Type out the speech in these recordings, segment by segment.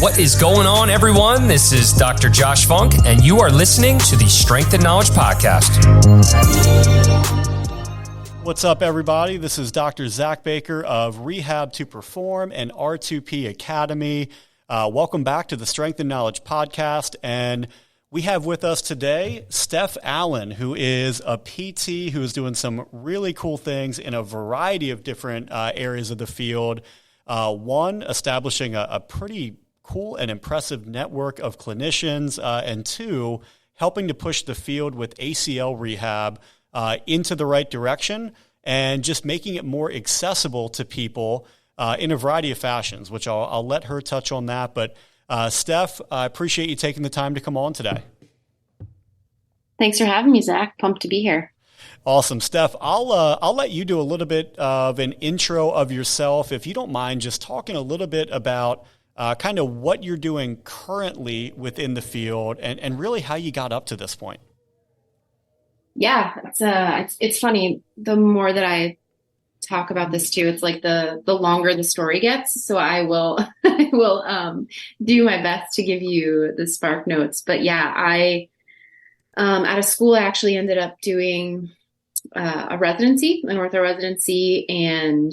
What is going on, everyone? This is Dr. Josh Funk, and you are listening to the Strength and Knowledge Podcast. What's up, everybody? This is Dr. Zach Baker of Rehab to Perform and R2P Academy. Welcome back to the Strength and Knowledge Podcast. And we have with us today Steph Allen, who is a PT who is doing some really cool things in a variety of different areas of the field. One, establishing a pretty cool and impressive network of clinicians, and two, helping to push the field with ACL Rehab into the right direction and just making it more accessible to people in a variety of fashions, which I'll let her touch on that. But Steph, I appreciate you taking the time to come on today. Thanks for having me, Zach. Pumped to be here. Awesome. Steph, I'll let you do a little bit of an intro of yourself, if you don't mind, just talking a little bit about kind of what you're doing currently within the field and really how you got up to this point. Yeah, it's funny. The more that I talk about this too, it's like the longer the story gets. So I will do my best to give you the spark notes. But yeah, I out of school I actually ended up doing a residency, an ortho residency, and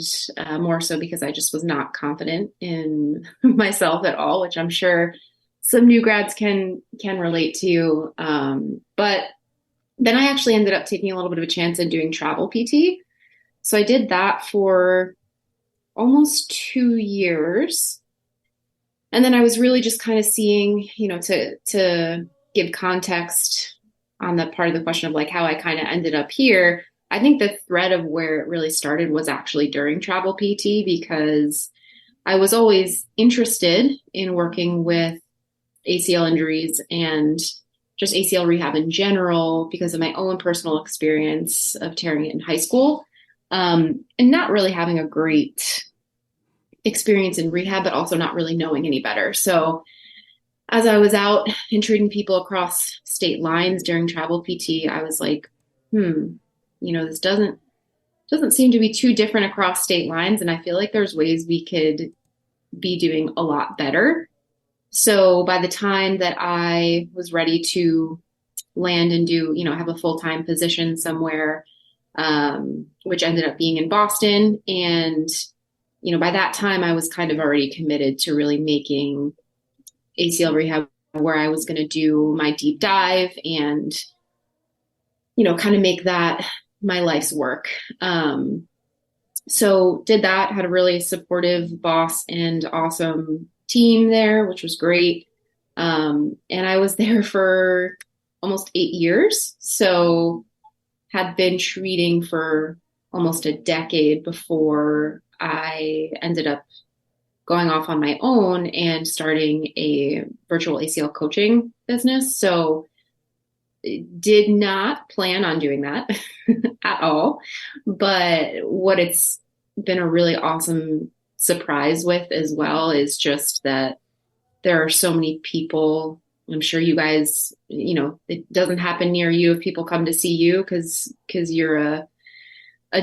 more so because I just was not confident in myself at all, which I'm sure some new grads can relate to. But then I actually ended up taking a little bit of a chance and doing travel PT. So I did that for almost 2 years. And then I was really just kind of seeing, to give context on that part of the question of like how I kind of ended up here. I think the thread of where it really started was actually during travel PT, because I was always interested in working with ACL injuries and just ACL rehab in general because of my own personal experience of tearing it in high school, and not really having a great experience in rehab, but also not really knowing any better. So as I was out and treating people across state lines during travel PT, I was like, this doesn't seem to be too different across state lines. And I feel like there's ways we could be doing a lot better. So by the time that I was ready to land and do, have a full-time position somewhere, which ended up being in Boston. And, by that time I was kind of already committed to really making ACL rehab where I was going to do my deep dive and, kind of make that my life's work. So did that, had a really supportive boss and awesome team there, which was great. And I was there for almost 8 years. So had been treating for almost a decade before I ended up going off on my own and starting a virtual ACL coaching business. So did not plan on doing that at all. But what it's been a really awesome surprise with as well is just that there are so many people. I'm sure you guys, it doesn't happen near you if people come to see you because you're a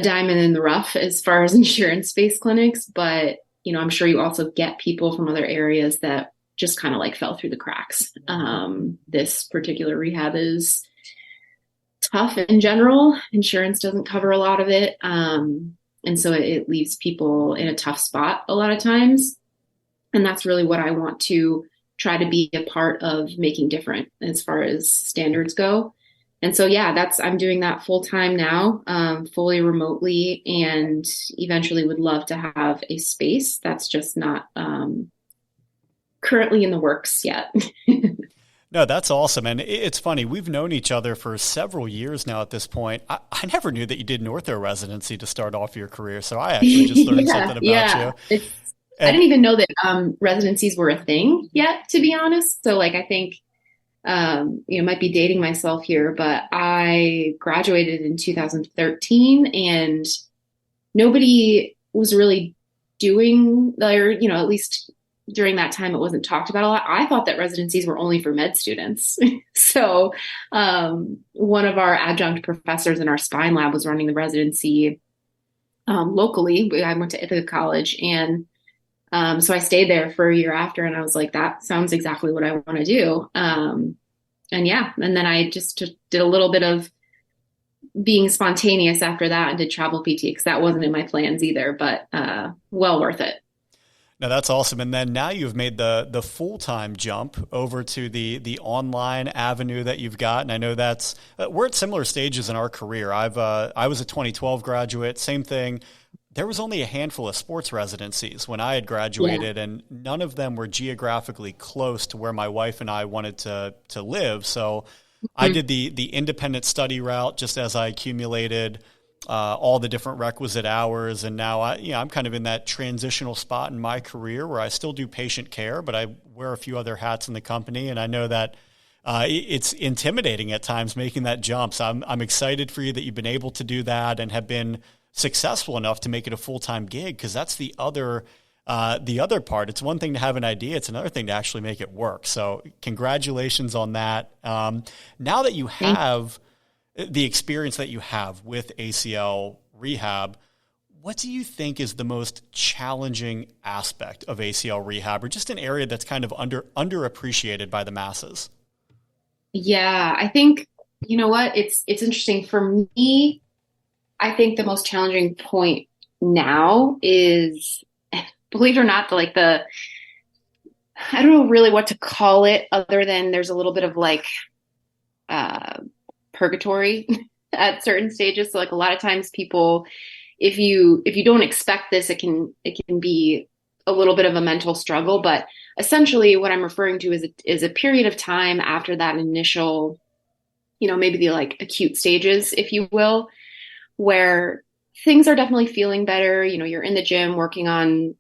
diamond in the rough as far as insurance-based clinics. But I'm sure you also get people from other areas that just kind of like fell through the cracks. This particular rehab is tough in general. Insurance doesn't cover a lot of it. And so it leaves people in a tough spot a lot of times. And that's really what I want to try to be a part of making different as far as standards go. And so, yeah, I'm doing that full time now, fully remotely, and eventually would love to have a space. That's just not currently in the works yet. No, that's awesome. And it's funny. We've known each other for several years now at this point. I never knew that you did an ortho residency to start off your career. So I actually just learned something about you. I didn't even know that residencies were a thing yet, to be honest. So I think, might be dating myself here, but I graduated in 2013 and nobody was really doing, or, at least during that time, it wasn't talked about a lot. I thought that residencies were only for med students. So one of our adjunct professors in our spine lab was running the residency locally. I went to Ithaca College, and so I stayed there for a year after, and I was like, that sounds exactly what I want to do. And then I just did a little bit of being spontaneous after that and did travel PT, because that wasn't in my plans either, but well worth it. No, that's awesome. And then now you've made the full-time jump over to the online avenue that you've got. And I know that's, we're at similar stages in our career. I was a 2012 graduate, same thing. There was only a handful of sports residencies when I had graduated, and none of them were geographically close to where my wife and I wanted to live. So I did the independent study route just as I accumulated all the different requisite hours. And now I'm kind of in that transitional spot in my career where I still do patient care, but I wear a few other hats in the company. And I know that it's intimidating at times making that jump. So I'm excited for you that you've been able to do that and have been successful enough to make it a full-time gig, because that's the other part. It's one thing to have an idea. It's another thing to actually make it work. So congratulations on that. Now that you have the experience that you have with ACL rehab, what do you think is the most challenging aspect of ACL rehab, or just an area that's kind of underappreciated by the masses? Yeah, I think, you know what, it's interesting for me. I think the most challenging point now is, believe it or not, I don't know really what to call it other than there's a little bit of purgatory at certain stages. So like a lot of times people, if you don't expect this, it can be a little bit of a mental struggle. But essentially what I'm referring to is a period of time after that initial, maybe the acute stages, if you will, where things are definitely feeling better. You're in the gym working on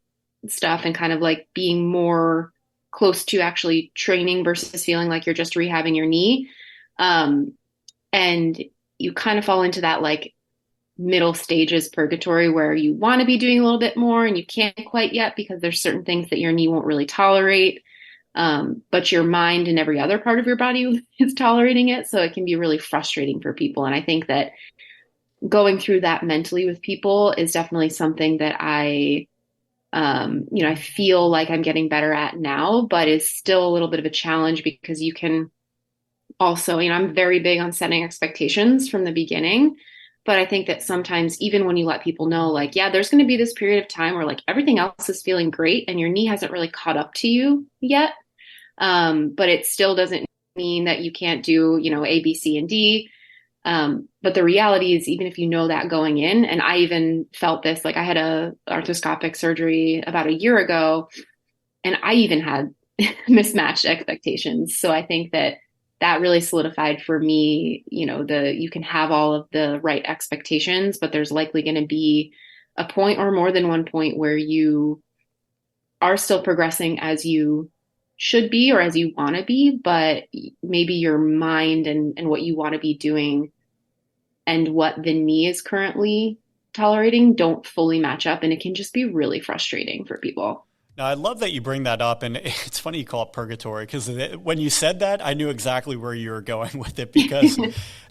stuff and kind of being more close to actually training versus feeling like you're just rehabbing your knee. And you kind of fall into that middle stages purgatory where you want to be doing a little bit more and you can't quite yet because there's certain things that your knee won't really tolerate. But your mind and every other part of your body is tolerating it. So it can be really frustrating for people. And I think that going through that mentally with people is definitely something that I feel like I'm getting better at now, but is still a little bit of a challenge because you can also, I'm very big on setting expectations from the beginning, but I think that sometimes even when you let people know, there's going to be this period of time where everything else is feeling great and your knee hasn't really caught up to you yet. But it still doesn't mean that you can't do, A, B, C, and D. But the reality is, even if you know that going in, and I even felt this, I had a arthroscopic surgery about a year ago, and I even had mismatched expectations. So I think that really solidified for me, you can have all of the right expectations, but there's likely going to be a point or more than one point where you are still progressing as you should be or as you want to be, but maybe your mind and what you want to be doing and what the knee is currently tolerating don't fully match up. And it can just be really frustrating for people. Now, I love that you bring that up, and it's funny you call it purgatory, because when you said that, I knew exactly where you were going with it, because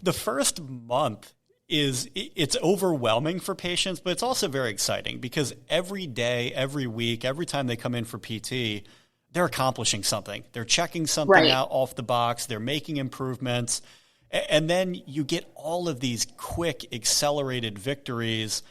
the first month it's overwhelming for patients, but it's also very exciting because every day, every week, every time they come in for PT, they're accomplishing something. They're checking something out off the box. They're making improvements. And then you get all of these quick, accelerated victories,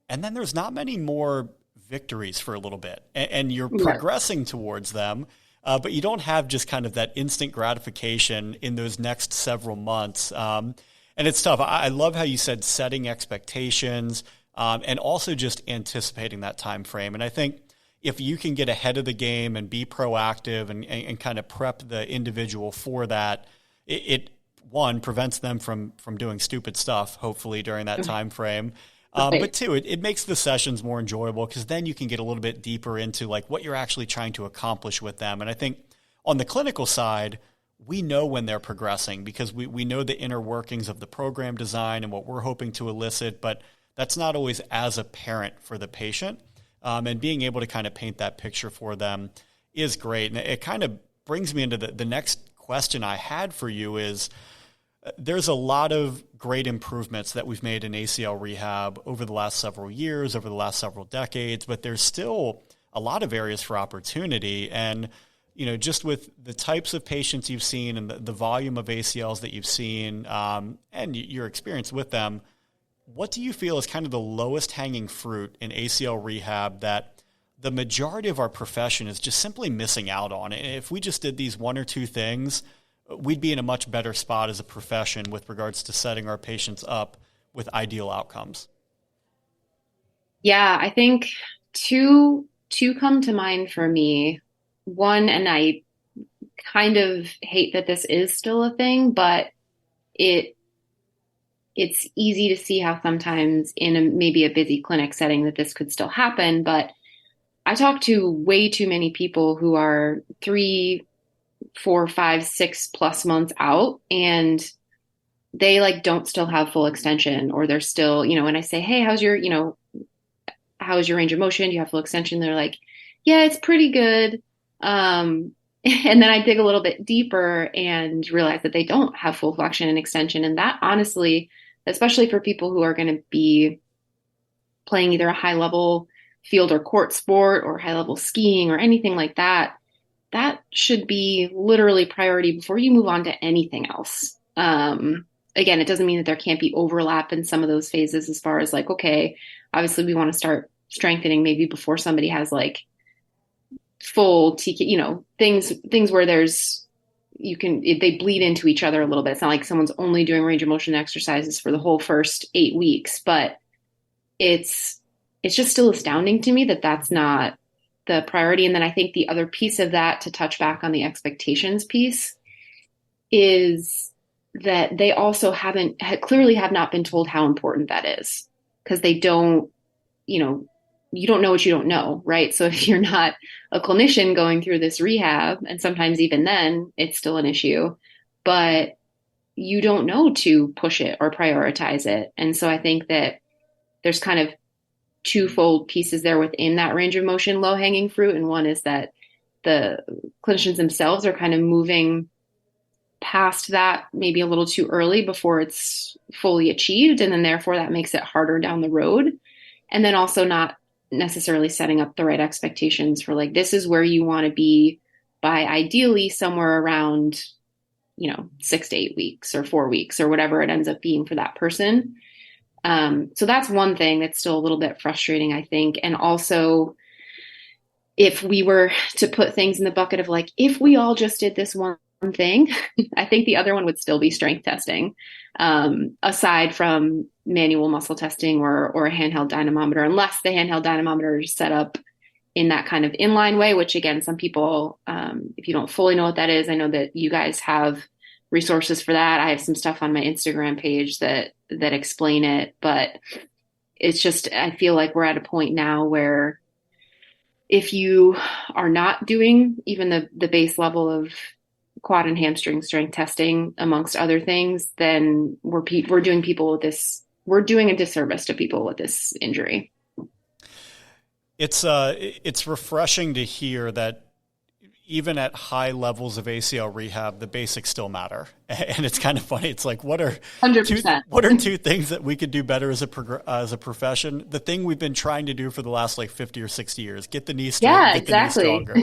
and then there's not many more victories for a little bit, and you're progressing towards them, but you don't have just kind of that instant gratification in those next several months. And it's tough. I love how you said setting expectations and also just anticipating that time frame. And I think if you can get ahead of the game and be proactive and kind of prep the individual for that, it one, prevents them from doing stupid stuff, hopefully, during that time frame. But two, it makes the sessions more enjoyable because then you can get a little bit deeper into what you're actually trying to accomplish with them. And I think on the clinical side, we know when they're progressing because we know the inner workings of the program design and what we're hoping to elicit, but that's not always as apparent for the patient. And being able to kind of paint that picture for them is great. And it kind of brings me into the next question I had for you is, there's a lot of great improvements that we've made in ACL rehab over the last several years, over the last several decades, but there's still a lot of areas for opportunity. And, just with the types of patients you've seen and the volume of ACLs that you've seen, and your experience with them, what do you feel is kind of the lowest hanging fruit in ACL rehab that the majority of our profession is just simply missing out on? And if we just did these one or two things, we'd be in a much better spot as a profession with regards to setting our patients up with ideal outcomes. Yeah, I think two come to mind for me. One, and I kind of hate that this is still a thing, but it's easy to see how sometimes in maybe a busy clinic setting that this could still happen. But I talk to way too many people who are 3, 4, 5, 6+ months out, and they don't still have full extension, or they're still, when I say, hey, how's your range of motion? Do you have full extension? They're like, yeah, it's pretty good. And then I dig a little bit deeper and realize that they don't have full flexion and extension. And that honestly, especially for people who are going to be playing either a high level field or court sport or high level skiing or anything like that, that should be literally priority before you move on to anything else. Again, it doesn't mean that there can't be overlap in some of those phases as far as okay, obviously we want to start strengthening maybe before somebody has full TK, things where they bleed into each other a little bit. It's not like someone's only doing range of motion exercises for the whole first 8 weeks, but it's just still astounding to me that that's not the priority. And then I think the other piece of that, to touch back on the expectations piece, is that they also clearly have not been told how important that is, because they don't, you don't know what you don't know, right? So if you're not a clinician going through this rehab, and sometimes even then it's still an issue, but you don't know to push it or prioritize it. And so I think that there's kind of twofold pieces there within that range of motion low hanging fruit. And one is that the clinicians themselves are kind of moving past that maybe a little too early before it's fully achieved. And then therefore that makes it harder down the road. And then also not necessarily setting up the right expectations for this is where you want to be by ideally somewhere around, 6 to 8 weeks or 4 weeks or whatever it ends up being for that person. So that's one thing that's still a little bit frustrating, I think. And also, if we were to put things in the bucket of if we all just did this one thing, I think the other one would still be strength testing, aside from manual muscle testing or a handheld dynamometer, unless the handheld dynamometer is set up in that kind of inline way, which again, some people, if you don't fully know what that is, I know that you guys have resources for that. I have some stuff on my Instagram page that explain it, but it's just, I feel like we're at a point now where if you are not doing even the base level of quad and hamstring strength testing amongst other things, then we're doing a disservice to people with this injury. It's refreshing to hear that even at high levels of ACL rehab, the basics still matter. And it's kind of funny. It's what are 100%. two things that we could do better as a profession? The thing we've been trying to do for the last 50 or 60 years, get the knee straight, get the knee stronger.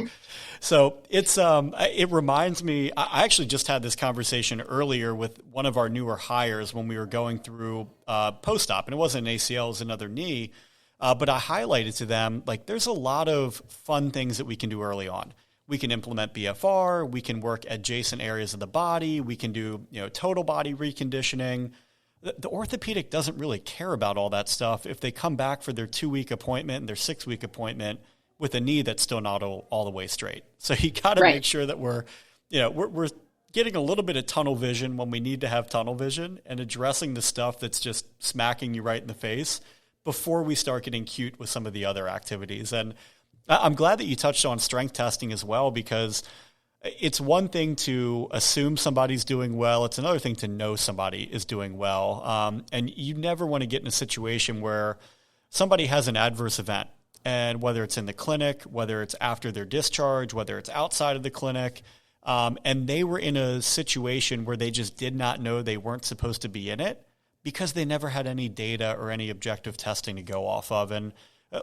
So it reminds me, I actually just had this conversation earlier with one of our newer hires when we were going through post-op, and it wasn't an ACL, it was another knee. But I highlighted to them, there's a lot of fun things that we can do early on. We can implement BFR. We can work adjacent areas of the body. We can do, total body reconditioning. The orthopedic doesn't really care about all that stuff if they come back for their 2-week appointment and their 6-week appointment with a knee that's still not all the way straight. So you got to make sure that we're getting a little bit of tunnel vision when we need to have tunnel vision, and addressing the stuff that's just smacking you right in the face before we start getting cute with some of the other activities. And I'm glad that you touched on strength testing as well, because it's one thing to assume somebody's doing well. It's another thing to know somebody is doing well. And you never want to get in a situation where somebody has an adverse event and whether it's in the clinic, whether it's after their discharge, whether it's outside of the clinic, and they were in a situation where they just did not know they weren't supposed to be in it because they never had any data or any objective testing to go off of. And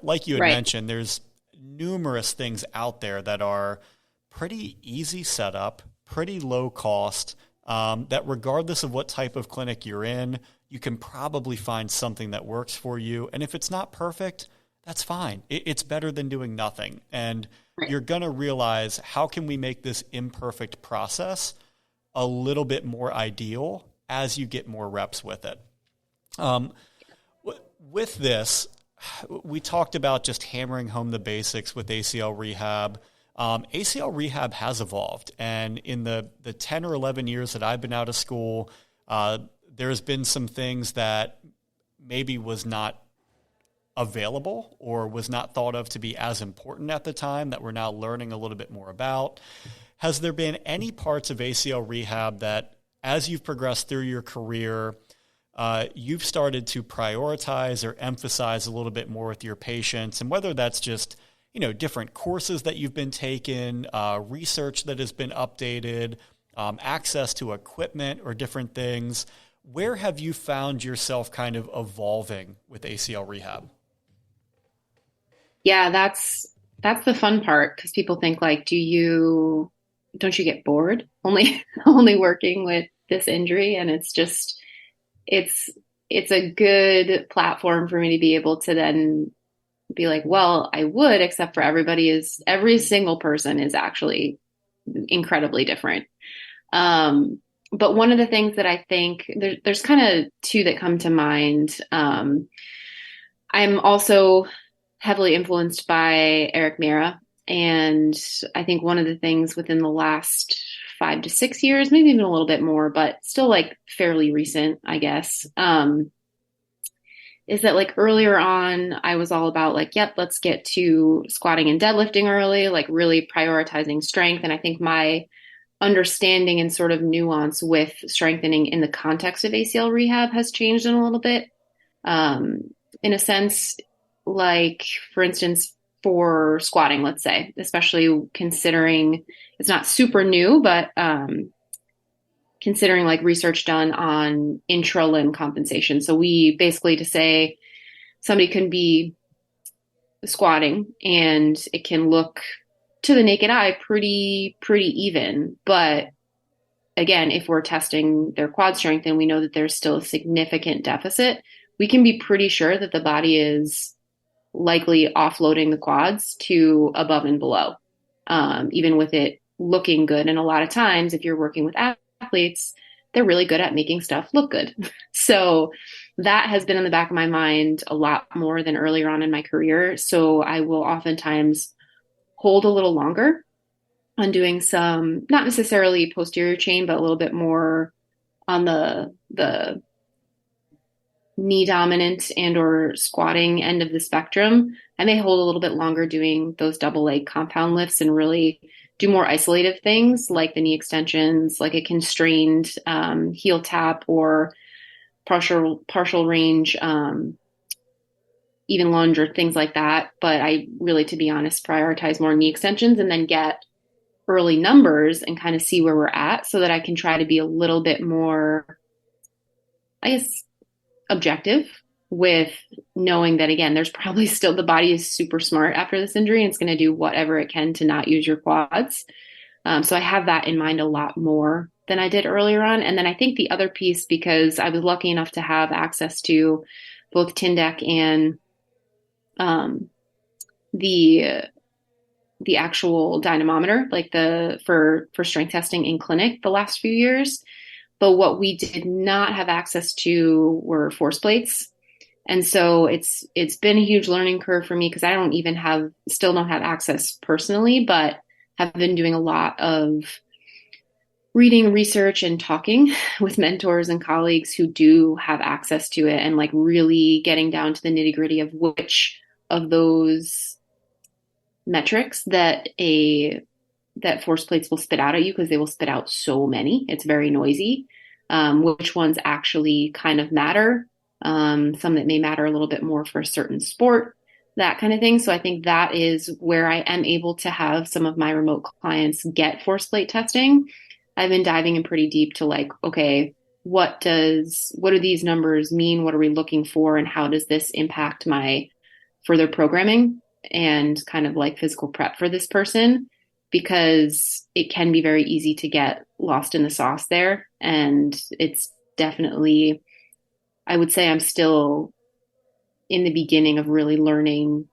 like you had mentioned, there's numerous things out there that are pretty easy setup, pretty low cost, that regardless of what type of clinic you're in, you can probably find something that works for you. And if it's not perfect, that's fine. It's better than doing nothing. And you're going to realize, how can we make this imperfect process a little bit more ideal as you get more reps with it? With this, we talked about just hammering home the basics with ACL rehab. ACL rehab has evolved. And in the 10 or 11 years that I've been out of school, there's been some things that maybe was not available or was not thought of to be as important at the time that we're now learning a little bit more about. Has there been any parts of ACL rehab that, as you've progressed through your career, you've started to prioritize or emphasize a little bit more with your patients? And whether that's just, different courses that you've been taking, research that has been updated, access to equipment or different things, where have you found yourself kind of evolving with ACL rehab? Yeah, that's the fun part, because people think like, don't you get bored only working with this injury? And it's just, it's a good platform for me to be able to then be like, well, I would, except for every single person is actually incredibly different. But one of the things that I think there's kind of two that come to mind. I'm also heavily influenced by Eric Mira. And I think one of the things within the last 5 to 6 years, maybe even a little bit more, but still like fairly recent, I guess, is that like earlier on, I was all about like, yep, let's get to squatting and deadlifting early, like really prioritizing strength. And I think my understanding and sort of nuance with strengthening in the context of ACL rehab has changed in a little bit. In a sense, like, for instance, for squatting, let's say, especially considering it's not super new, but considering like research done on intra-limb compensation. So we basically, to say somebody can be squatting and it can look to the naked eye pretty even. But again, if we're testing their quad strength and we know that there's still a significant deficit, we can be pretty sure that the body is likely offloading the quads to above and below, even with it looking good. And a lot of times, if you're working with athletes, they're really good at making stuff look good. So that has been in the back of my mind a lot more than earlier on in my career. So I will oftentimes hold a little longer on doing some, not necessarily posterior chain, but a little bit more on the knee dominant and or squatting end of the spectrum. I may hold a little bit longer doing those double leg compound lifts and really do more isolative things like the knee extensions, like a constrained heel tap or partial range, even lunge or things like that. But I really, to be honest, prioritize more knee extensions and then get early numbers and kind of see where we're at so that I can try to be a little bit more, I guess, objective with knowing that, again, there's probably still, the body is super smart after this injury and it's going to do whatever it can to not use your quads. So I have that in mind a lot more than I did earlier on. And then I think the other piece, because I was lucky enough to have access to both Tindeck and the actual dynamometer, like for strength testing in clinic the last few years. But what we did not have access to were force plates. And so it's been a huge learning curve for me because I still don't have access personally, but have been doing a lot of reading, research, and talking with mentors and colleagues who do have access to it, and like really getting down to the nitty gritty of which of those metrics that force plates will spit out at you, because they will spit out so many. It's very noisy. Which ones actually kind of matter. Some that may matter a little bit more for a certain sport. that kind of thing. So I think that is where I am able to have some of my remote clients get force plate testing. I've been diving in pretty deep to like, okay, what do these numbers mean? What are we looking for? And how does this impact my further programming and kind of like physical prep for this person? Because it can be very easy to get lost in the sauce there. And it's definitely, I would say I'm still in the beginning of really learning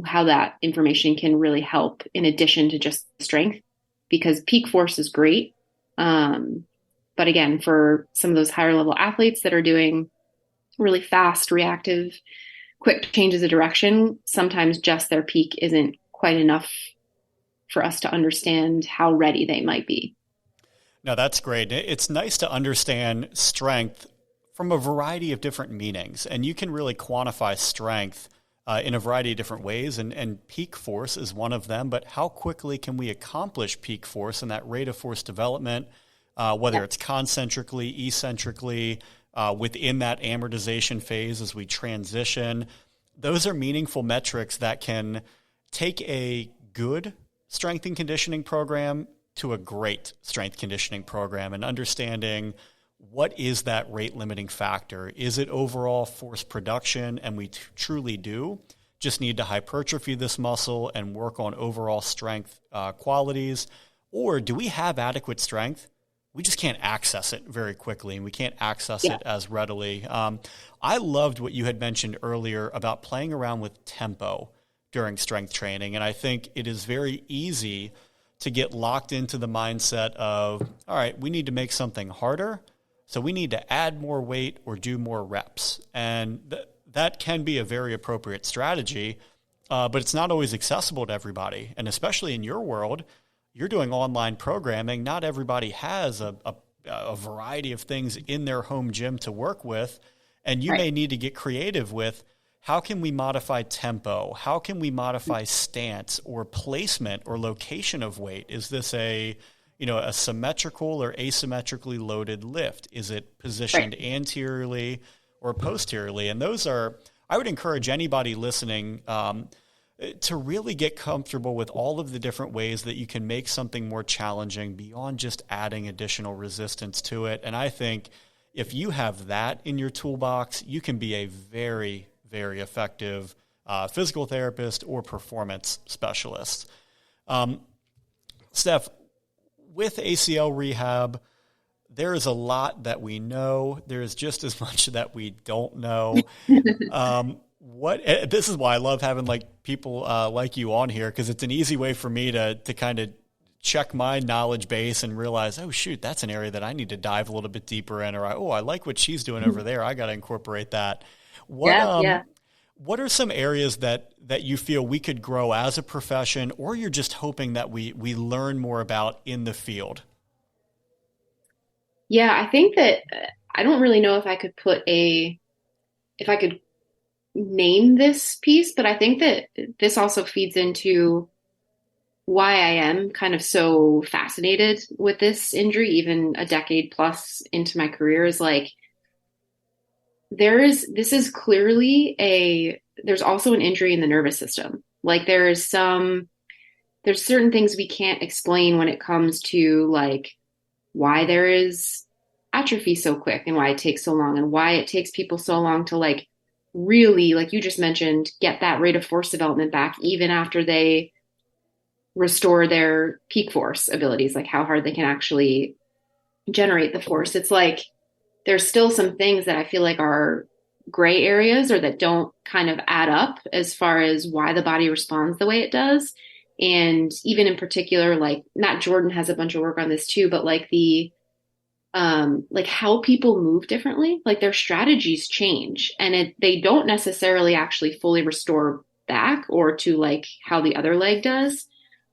how that information can really help in addition to just strength, because peak force is great. But again, for some of those higher level athletes that are doing really fast, reactive, quick changes of direction, sometimes just their peak isn't quite enough for us to understand how ready they might be. No, that's great. It's nice to understand strength from a variety of different meanings, and you can really quantify strength in a variety of different ways, and peak force is one of them. But how quickly can we accomplish peak force and that rate of force development, whether it's concentrically, eccentrically, within that amortization phase as we transition? Those are meaningful metrics that can take a good strength and conditioning program to a great strength conditioning program, and understanding what is that rate limiting factor. Is it overall force production? And we truly do just need to hypertrophy this muscle and work on overall strength qualities. Or do we have adequate strength? We just can't access it very quickly, and we can't access it as readily. I loved what you had mentioned earlier about playing around with tempo during strength training. And I think it is very easy to get locked into the mindset of, all right, we need to make something harder, so we need to add more weight or do more reps. And that can be a very appropriate strategy, but it's not always accessible to everybody. And especially in your world, you're doing online programming. Not everybody has a variety of things in their home gym to work with. And you may need to get creative with, how can we modify tempo? How can we modify stance or placement or location of weight? Is this a symmetrical or asymmetrically loaded lift? Is it positioned anteriorly or posteriorly? And those are, I would encourage anybody listening to really get comfortable with all of the different ways that you can make something more challenging beyond just adding additional resistance to it. And I think if you have that in your toolbox, you can be a very, very effective physical therapist or performance specialist. Steph, with ACL rehab, there is a lot that we know. There is just as much that we don't know. This is why I love having people like you on here, because it's an easy way for me to kind of check my knowledge base and realize, oh shoot, that's an area that I need to dive a little bit deeper in, or I like what she's doing over there. I got to incorporate that. What are some areas that you feel we could grow as a profession, or you're just hoping that we learn more about in the field? Yeah, I think that I don't really know if I could name this piece, but I think that this also feeds into why I am kind of so fascinated with this injury, even a decade plus into my career, is like, this is clearly there's also an injury in the nervous system. Like there's certain things we can't explain when it comes to like why there is atrophy so quick and why it takes so long and why it takes people so long to like really, like you just mentioned, get that rate of force development back even after they restore their peak force abilities, like how hard they can actually generate the force. It's like there's still some things that I feel like are gray areas or that don't kind of add up as far as why the body responds the way it does. And even in particular, like Matt Jordan has a bunch of work on this too, but like like how people move differently, like their strategies change and they don't necessarily actually fully restore back or to like how the other leg does.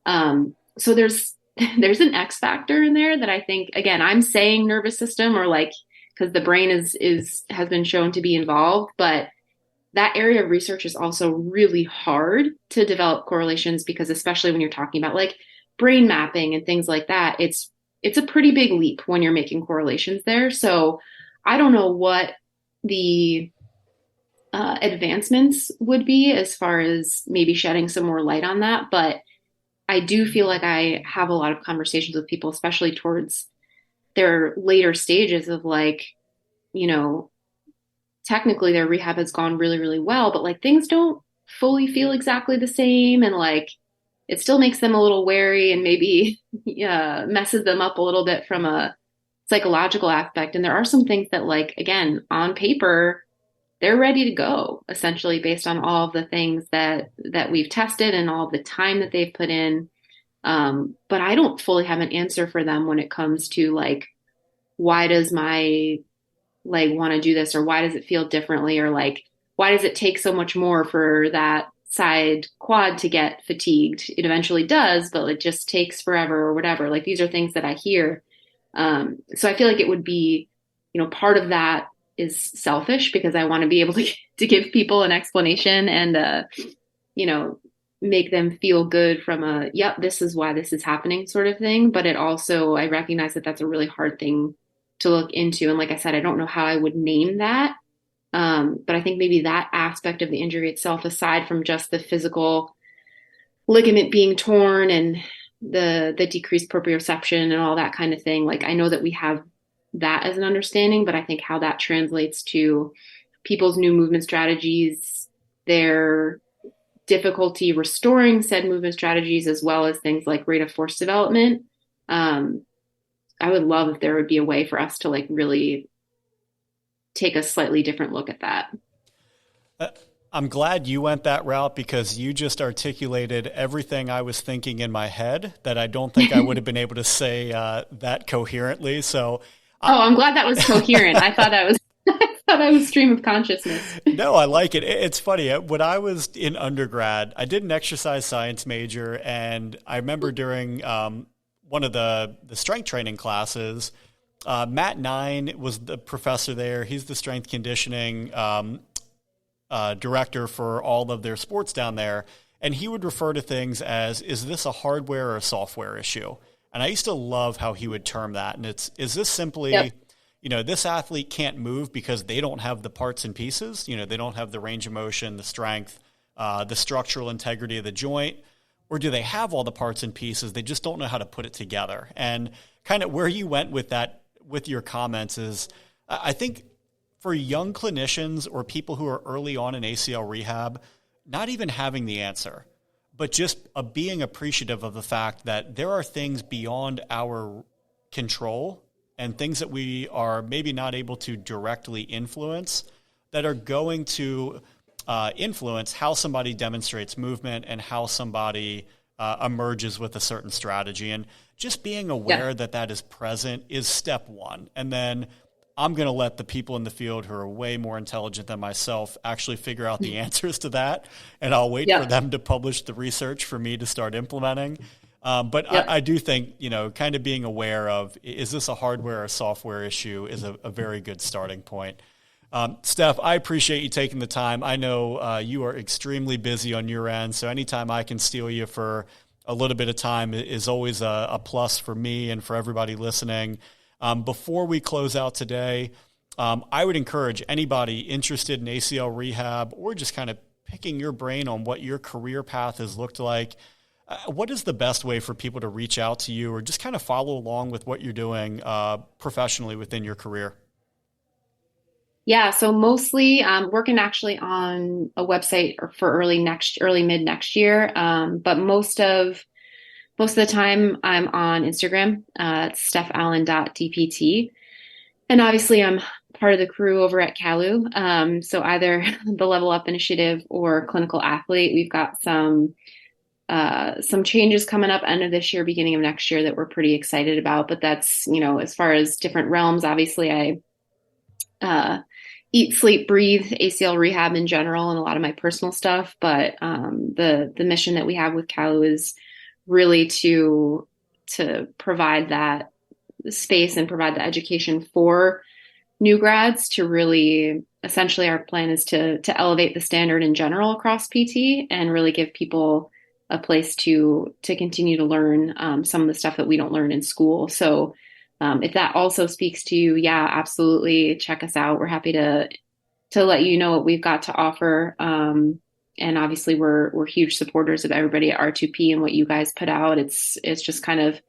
So there's an X factor in there that I think, again, I'm saying nervous system or like, because the brain has been shown to be involved, but that area of research is also really hard to develop correlations because especially when you're talking about like brain mapping and things like that, it's a pretty big leap when you're making correlations there. So I don't know what the advancements would be as far as maybe shedding some more light on that. But I do feel like I have a lot of conversations with people, especially towards their later stages of like, you know, technically their rehab has gone really, really well, but like things don't fully feel exactly the same. And like it still makes them a little wary and maybe messes them up a little bit from a psychological aspect. And there are some things that, like, again, on paper, they're ready to go essentially based on all of the things that we've tested and all of the time that they've put in. But I don't fully have an answer for them when it comes to like, why does my leg want to do this, or why does it feel differently, or like, why does it take so much more for that side quad to get fatigued? It eventually does, but it just takes forever or whatever. Like these are things that I hear. So I feel like it would be, part of that is selfish because I want to be able to give people an explanation and, make them feel good from yep, this is why this is happening sort of thing. But it also, I recognize that that's a really hard thing to look into. And like I said, I don't know how I would name that. But I think maybe that aspect of the injury itself, aside from just the physical ligament being torn and the decreased proprioception and all that kind of thing, like I know that we have that as an understanding, but I think how that translates to people's new movement strategies, their difficulty restoring said movement strategies, as well as things like rate of force development. I would love if there would be a way for us to like really take a slightly different look at that. I'm glad you went that route because you just articulated everything I was thinking in my head that I don't think I would have been able to say that coherently. So, I'm glad that was coherent. I thought I was stream of consciousness. No, I like it. It's funny. When I was in undergrad, I did an exercise science major, and I remember during one of the strength training classes, Matt Nine was the professor there. He's the strength conditioning director for all of their sports down there. And he would refer to things as, is this a hardware or a software issue? And I used to love how he would term that. And is this simply, yep, this athlete can't move because they don't have the parts and pieces. They don't have the range of motion, the strength, the structural integrity of the joint, or do they have all the parts and pieces? They just don't know how to put it together. And kind of where you went with that, with your comments is, I think for young clinicians or people who are early on in ACL rehab, not even having the answer, but just being appreciative of the fact that there are things beyond our control and things that we are maybe not able to directly influence that are going to influence how somebody demonstrates movement and how somebody emerges with a certain strategy. And just being aware that that is present is step one. And then I'm going to let the people in the field who are way more intelligent than myself actually figure out the answers to that. And I'll wait for them to publish the research for me to start implementing. But I do think, kind of being aware of, is this a hardware or software issue is a very good starting point. Steph, I appreciate you taking the time. I know you are extremely busy on your end, so anytime I can steal you for a little bit of time is always a plus for me and for everybody listening. Before we close out today, I would encourage anybody interested in ACL rehab or just kind of picking your brain on what your career path has looked like. What is the best way for people to reach out to you or just kind of follow along with what you're doing professionally within your career? Yeah, so mostly working actually on a website for early mid next year. But most of the time I'm on Instagram. It's stephallen.dpt. And obviously I'm part of the crew over at CALU. So either the Level Up Initiative or Clinical Athlete. We've got some changes coming up end of this year, beginning of next year that we're pretty excited about. But that's, as far as different realms, obviously I eat, sleep, breathe ACL rehab in general and a lot of my personal stuff. But the mission that we have with CALU is really to provide that space and provide the education for new grads to really, essentially our plan is to elevate the standard in general across PT and really give people a place to continue to learn some of the stuff that we don't learn in school. So if that also speaks to you, yeah, absolutely check us out. We're happy to let you know what we've got to offer. And obviously we're huge supporters of everybody at R2P and what you guys put out. It's just kind of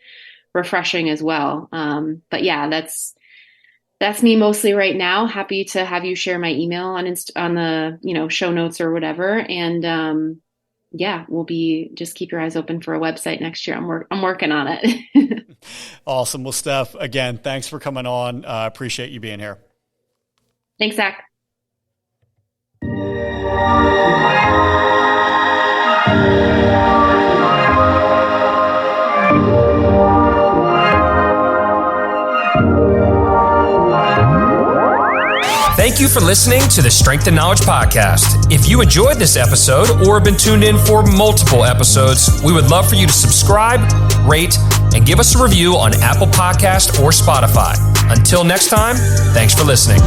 refreshing as well. But yeah, that's me mostly right now. Happy to have you share my email on the, show notes or whatever. And, yeah, just keep your eyes open for a website next year. I'm working on it. Awesome. Well, Steph, again, thanks for coming on. Appreciate you being here. Thanks, Zach. Thank you for listening to the Strength and Knowledge Podcast. If you enjoyed this episode or have been tuned in for multiple episodes, we would love for you to subscribe, rate, and give us a review on Apple Podcast or Spotify. Until next time, thanks for listening.